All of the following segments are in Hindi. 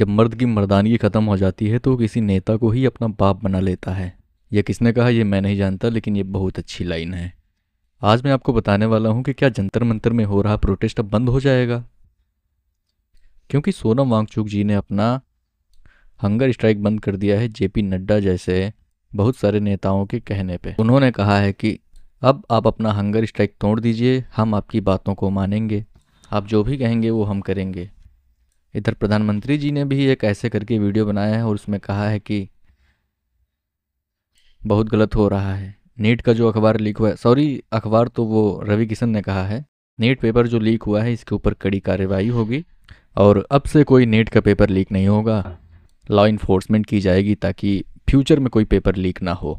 जब मर्द की मर्दानगी ख़त्म हो जाती है तो वो किसी नेता को ही अपना बाप बना लेता है। यह किसने कहा ये मैं नहीं जानता, लेकिन ये बहुत अच्छी लाइन है। आज मैं आपको बताने वाला हूँ कि क्या जंतर मंतर में हो रहा प्रोटेस्ट अब बंद हो जाएगा, क्योंकि सोनम वांगचुक जी ने अपना हंगर स्ट्राइक बंद कर दिया है जेपी नड्डा जैसे बहुत सारे नेताओं के कहने पे। उन्होंने कहा है कि अब आप अपना हंगर स्ट्राइक तोड़ दीजिए, हम आपकी बातों को मानेंगे, आप जो भी कहेंगे वो हम करेंगे। इधर प्रधानमंत्री जी ने भी एक ऐसे करके वीडियो बनाया है और उसमें कहा है कि बहुत गलत हो रहा है। नीट का जो अखबार लीक हुआ है, सॉरी अखबार तो वो रवि किशन ने कहा है, नीट पेपर जो लीक हुआ है इसके ऊपर कड़ी कार्रवाई होगी और अब से कोई नीट का पेपर लीक नहीं होगा। लॉ इन्फोर्समेंट की जाएगी ताकि फ्यूचर में कोई पेपर लीक ना हो।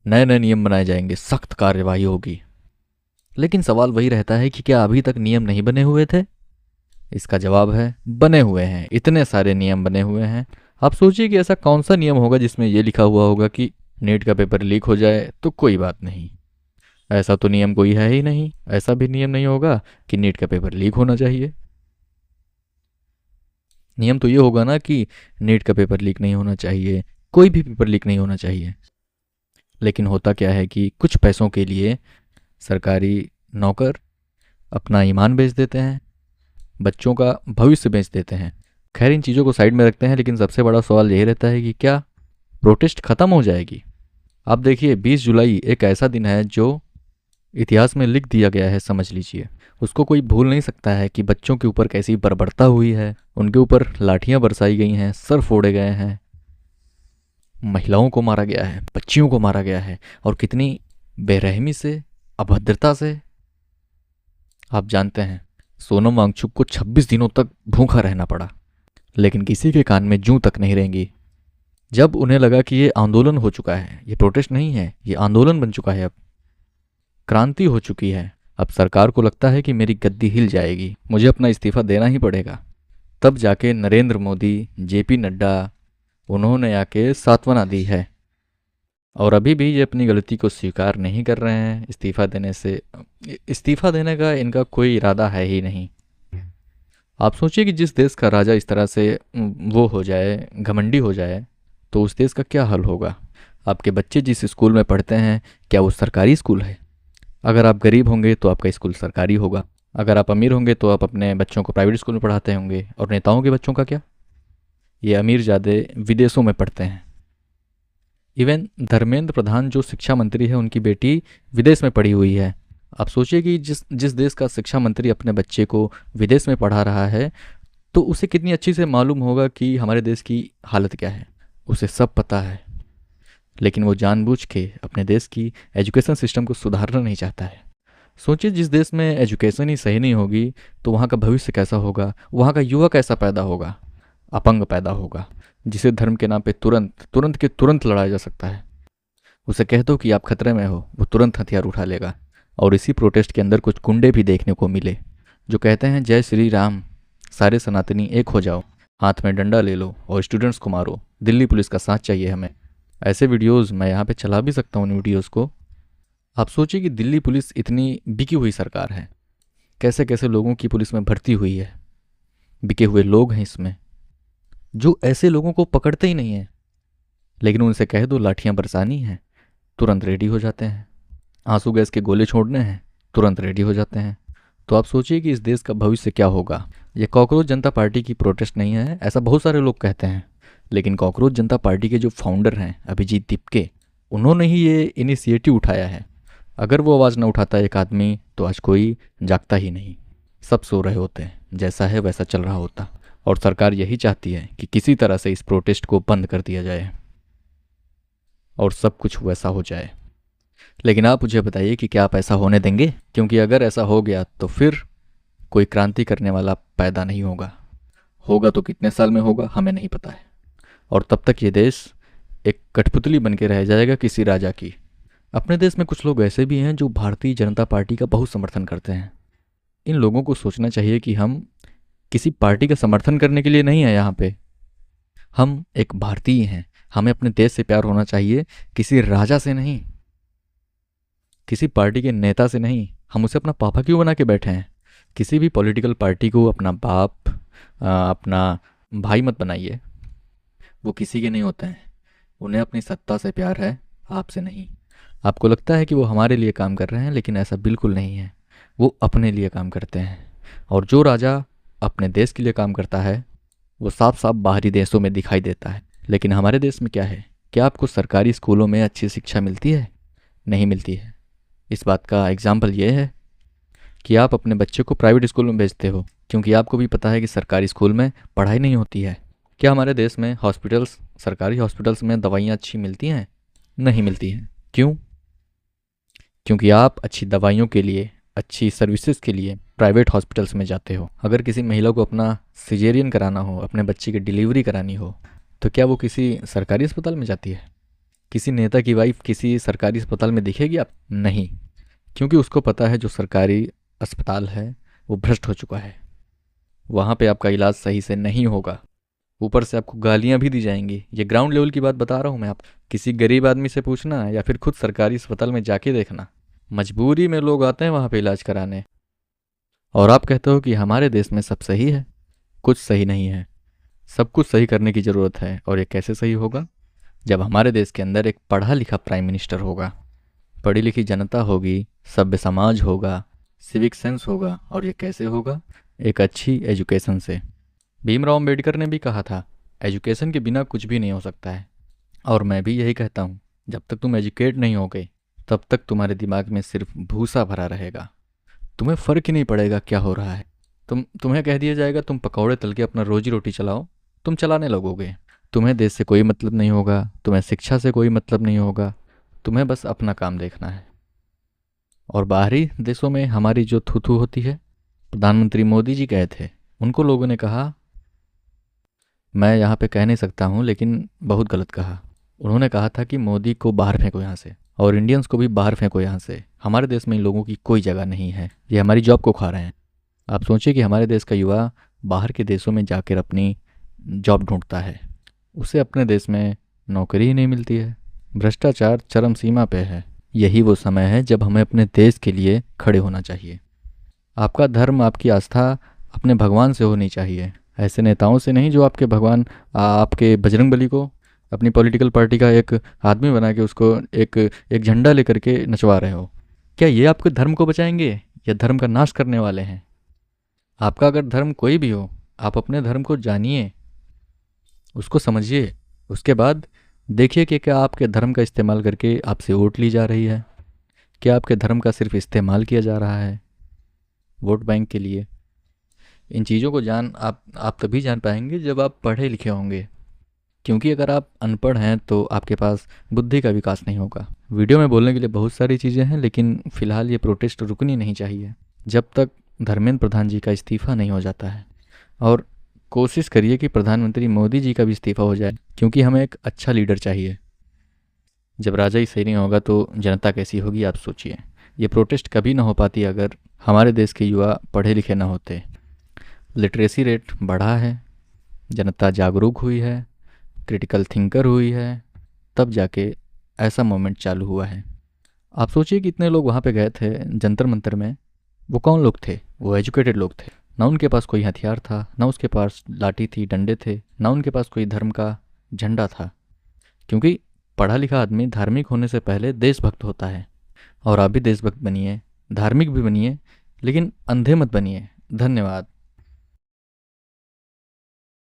नए नए नियम बनाए जाएंगे, सख्त कार्रवाई होगी। लेकिन सवाल वही रहता है कि क्या अभी तक नियम नहीं बने हुए थे? इसका जवाब है बने हुए हैं, इतने सारे नियम बने हुए हैं। आप सोचिए कि ऐसा कौन सा नियम होगा जिसमें यह लिखा हुआ होगा कि नीट का पेपर लीक हो जाए तो कोई बात नहीं। ऐसा तो नियम कोई है ही नहीं। ऐसा भी नियम नहीं होगा कि नीट का पेपर लीक होना चाहिए। नियम तो ये होगा ना कि नीट का पेपर लीक नहीं होना चाहिए, कोई भी पेपर लीक नहीं होना चाहिए। लेकिन होता क्या है कि कुछ पैसों के लिए सरकारी नौकर अपना ईमान बेच देते हैं, बच्चों का भविष्य बेच देते हैं। खैर इन चीज़ों को साइड में रखते हैं, लेकिन सबसे बड़ा सवाल यही रहता है कि क्या प्रोटेस्ट ख़त्म हो जाएगी? आप देखिए 20 जुलाई एक ऐसा दिन है जो इतिहास में लिख दिया गया है, समझ लीजिए। उसको कोई भूल नहीं सकता है कि बच्चों के ऊपर कैसी बर्बरता हुई है, उनके ऊपर लाठियां बरसाई गई हैं, सर फोड़े गए हैं, महिलाओं को मारा गया है, बच्चियों को मारा गया है, और कितनी बेरहमी से, अभद्रता से। आप जानते हैं सोनम वांगचुक को 26 दिनों तक भूखा रहना पड़ा, लेकिन किसी के कान में जूं तक नहीं रेंगी। जब उन्हें लगा कि ये आंदोलन हो चुका है, ये प्रोटेस्ट नहीं है, ये आंदोलन बन चुका है, अब क्रांति हो चुकी है, अब सरकार को लगता है कि मेरी गद्दी हिल जाएगी, मुझे अपना इस्तीफा देना ही पड़ेगा, तब जाके नरेंद्र मोदी, जेपी नड्डा, उन्होंने आके सांत्वना दी है। और अभी भी ये अपनी गलती को स्वीकार नहीं कर रहे हैं। इस्तीफा देने का इनका कोई इरादा है ही नहीं। आप सोचिए कि जिस देश का राजा इस तरह से वो हो जाए, घमंडी हो जाए, तो उस देश का क्या हाल होगा। आपके बच्चे जिस स्कूल में पढ़ते हैं, क्या वो सरकारी स्कूल है? अगर आप गरीब होंगे तो आपका स्कूल सरकारी होगा, अगर आप अमीर होंगे तो आप अपने बच्चों को प्राइवेट स्कूल में पढ़ाते होंगे। और नेताओं के बच्चों का क्या? ये अमीर ज़्यादा विदेशों में पढ़ते हैं। इवन धर्मेंद्र प्रधान जो शिक्षा मंत्री है, उनकी बेटी विदेश में पढ़ी हुई है। आप सोचिए कि जिस जिस देश का शिक्षा मंत्री अपने बच्चे को विदेश में पढ़ा रहा है, तो उसे कितनी अच्छी से मालूम होगा कि हमारे देश की हालत क्या है। उसे सब पता है, लेकिन वो जानबूझ के अपने देश की एजुकेशन सिस्टम को सुधारना नहीं चाहता है। सोचिए जिस देश में एजुकेशन ही सही नहीं होगी तो वहाँ का भविष्य कैसा होगा, वहाँ का युवा कैसा पैदा होगा? अपंग पैदा होगा, जिसे धर्म के नाम पे तुरंत तुरंत के तुरंत लड़ाया जा सकता है। उसे कह दो कि आप खतरे में हो, वो तुरंत हथियार उठा लेगा। और इसी प्रोटेस्ट के अंदर कुछ गुंडे भी देखने को मिले जो कहते हैं जय श्री राम, सारे सनातनी एक हो जाओ, हाथ में डंडा ले लो और स्टूडेंट्स को मारो, दिल्ली पुलिस का साथ चाहिए हमें। ऐसे वीडियोज़ मैं यहाँ पे चला भी सकता हूँ, उन वीडियोज़ को। आप सोचिए कि दिल्ली पुलिस इतनी बिकी हुई सरकार है, कैसे कैसे लोगों की पुलिस में भर्ती हुई है, बिके हुए लोग हैं इसमें, जो ऐसे लोगों को पकड़ते ही नहीं है। लेकिन उनसे कह दो लाठियां बरसानी है, तुरंत रेडी हो जाते हैं। आंसू गैस के गोले छोड़ने हैं, तुरंत रेडी हो जाते हैं। तो आप सोचिए कि इस देश का भविष्य क्या होगा। ये कॉकरोच जनता पार्टी की प्रोटेस्ट नहीं है, ऐसा बहुत सारे लोग कहते हैं, लेकिन कॉकरोच जनता पार्टी के जो फाउंडर हैं अभिजीत दीपके, उन्होंने ही ये इनिशिएटिव उठाया है। अगर वो आवाज़ ना उठाता एक आदमी तो आज कोई जागता ही नहीं, सब सो रहे होते हैं, जैसा है वैसा चल रहा होता। और सरकार यही चाहती है कि किसी तरह से इस प्रोटेस्ट को बंद कर दिया जाए और सब कुछ वैसा हो जाए। लेकिन आप मुझे बताइए कि क्या आप ऐसा होने देंगे? क्योंकि अगर ऐसा हो गया तो फिर कोई क्रांति करने वाला पैदा नहीं होगा। होगा तो कितने साल में होगा हमें नहीं पता है, और तब तक ये देश एक कठपुतली बन के रह जाएगा किसी राजा की। अपने देश में कुछ लोग ऐसे भी हैं जो भारतीय जनता पार्टी का बहुत समर्थन करते हैं। इन लोगों को सोचना चाहिए कि हम किसी पार्टी का समर्थन करने के लिए नहीं है यहाँ पे। हम एक भारतीय हैं, हमें अपने देश से प्यार होना चाहिए, किसी राजा से नहीं, किसी पार्टी के नेता से नहीं। हम उसे अपना पापा क्यों बना के बैठे हैं? किसी भी पॉलिटिकल पार्टी को अपना बाप, अपना भाई मत बनाइए। वो किसी के नहीं होते हैं। उन्हें अपनी सत्ता से प्यार है, आपसे नहीं। आपको लगता है कि वो हमारे लिए काम कर रहे हैं, लेकिन ऐसा बिल्कुल नहीं है। वो अपने लिए काम करते हैं। और जो राजा अपने देश के लिए काम करता है वो साफ साफ बाहरी देशों में दिखाई देता है। लेकिन हमारे देश में क्या है? क्या आपको सरकारी स्कूलों में अच्छी शिक्षा मिलती है? नहीं मिलती है। इस बात का एग्जाम्पल ये है कि आप अपने बच्चे को प्राइवेट स्कूल में भेजते हो, क्योंकि आपको भी पता है कि सरकारी स्कूल में पढ़ाई नहीं होती है। क्या हमारे देश में हॉस्पिटल्स, सरकारी हॉस्पिटल्स में दवाइयाँ अच्छी मिलती हैं? नहीं मिलती हैं। क्यों? क्योंकि आप अच्छी दवाइयों के लिए, अच्छी सर्विसेज के लिए प्राइवेट हॉस्पिटल्स में जाते हो। अगर किसी महिला को अपना सिजेरियन कराना हो, अपने बच्चे की डिलीवरी करानी हो, तो क्या वो किसी सरकारी अस्पताल में जाती है? किसी नेता की वाइफ किसी सरकारी अस्पताल में दिखेगी आप? नहीं। क्योंकि उसको पता है जो सरकारी अस्पताल है वो भ्रष्ट हो चुका है। वहाँ पे आपका इलाज सही से नहीं होगा। ऊपर से आपको गालियाँ भी दी जाएंगी। ये ग्राउंड लेवल की बात बता रहा हूँ मैं आप। किसी गरीब आदमी से पूछना या फिर खुद सरकारी अस्पताल में जाके देखना। मजबूरी में लोग आते हैं वहाँ पे इलाज कराने। और आप कहते हो कि हमारे देश में सब सही है। कुछ सही नहीं है। सब कुछ सही करने की ज़रूरत है। और ये कैसे सही होगा? जब हमारे देश के अंदर एक पढ़ा लिखा प्राइम मिनिस्टर होगा, पढ़ी लिखी जनता होगी, सभ्य समाज होगा, सिविक सेंस होगा। और ये कैसे होगा? एक अच्छी एजुकेशन से। भीमराव अंबेडकर ने भी कहा था, एजुकेशन के बिना कुछ भी नहीं हो सकता है। और मैं भी यही कहता हूँ, जब तक तुम एजुकेट नहीं होगे तब तक तुम्हारे दिमाग में सिर्फ भूसा भरा रहेगा। तुम्हें फ़र्क ही नहीं पड़ेगा क्या हो रहा है। तुम्हें कह दिया जाएगा तुम पकौड़े तल के अपना रोजी रोटी चलाओ, तुम चलाने लगोगे। तुम्हें देश से कोई मतलब नहीं होगा, तुम्हें शिक्षा से कोई मतलब नहीं होगा। तुम्हें बस अपना काम देखना है। और बाहरी देशों में हमारी जो थू थू होती है, प्रधानमंत्री मोदी जी गए थे, उनको लोगों ने कहा, मैं यहाँ पे कह नहीं सकता हूँ लेकिन बहुत गलत कहा। उन्होंने कहा था कि मोदी को बाहर फेंको यहाँ से, और इंडियंस को भी बाहर फेंको यहाँ से। हमारे देश में इन लोगों की कोई जगह नहीं है। ये हमारी जॉब को खा रहे हैं। आप सोचिए कि हमारे देश का युवा बाहर के देशों में जाकर अपनी जॉब ढूंढता है, उसे अपने देश में नौकरी ही नहीं मिलती है। भ्रष्टाचार चरम सीमा पे है। यही वो समय है जब हमें अपने देश के लिए खड़े होना चाहिए। आपका धर्म, आपकी आस्था अपने भगवान से होनी चाहिए, ऐसे नेताओं से नहीं जो आपके भगवान, आपके बजरंगबली को अपनी पॉलिटिकल पार्टी का एक आदमी बना के उसको एक एक झंडा लेकर के नचवा रहे हो। क्या ये आपके धर्म को बचाएंगे या धर्म का नाश करने वाले हैं? आपका अगर धर्म कोई भी हो, आप अपने धर्म को जानिए, उसको समझिए। उसके बाद देखिए कि क्या आपके धर्म का इस्तेमाल करके आपसे वोट ली जा रही है। क्या आपके धर्म का सिर्फ इस्तेमाल किया जा रहा है वोट बैंक के लिए। इन चीज़ों को आप तभी जान पाएंगे जब आप पढ़े लिखे होंगे। क्योंकि अगर आप अनपढ़ हैं तो आपके पास बुद्धि का विकास नहीं होगा। वीडियो में बोलने के लिए बहुत सारी चीज़ें हैं, लेकिन फ़िलहाल ये प्रोटेस्ट रुकनी नहीं चाहिए जब तक धर्मेंद्र प्रधान जी का इस्तीफ़ा नहीं हो जाता है। और कोशिश करिए कि प्रधानमंत्री मोदी जी का भी इस्तीफ़ा हो जाए, क्योंकि हमें एक अच्छा लीडर चाहिए। जब राजा ही सही नहीं होगा तो जनता कैसी होगी, आप सोचिए। ये प्रोटेस्ट कभी ना हो पाती अगर हमारे देश के युवा पढ़े लिखे ना होते। लिटरेसी रेट बढ़ा है, जनता जागरूक हुई है, क्रिटिकल थिंकर हुई है, तब जाके ऐसा मोमेंट चालू हुआ है। आप सोचिए कि इतने लोग वहाँ पे गए थे जंतर मंतर में। वो कौन लोग थे? वो एजुकेटेड लोग थे। ना उनके पास कोई हथियार था, ना उसके पास लाठी थी, डंडे थे, ना उनके पास कोई धर्म का झंडा था। क्योंकि पढ़ा लिखा आदमी धार्मिक होने से पहले देशभक्त होता है। और आप भी देशभक्त बनिए, धार्मिक भी बनिए, लेकिन अंधे मत बनिए। धन्यवाद।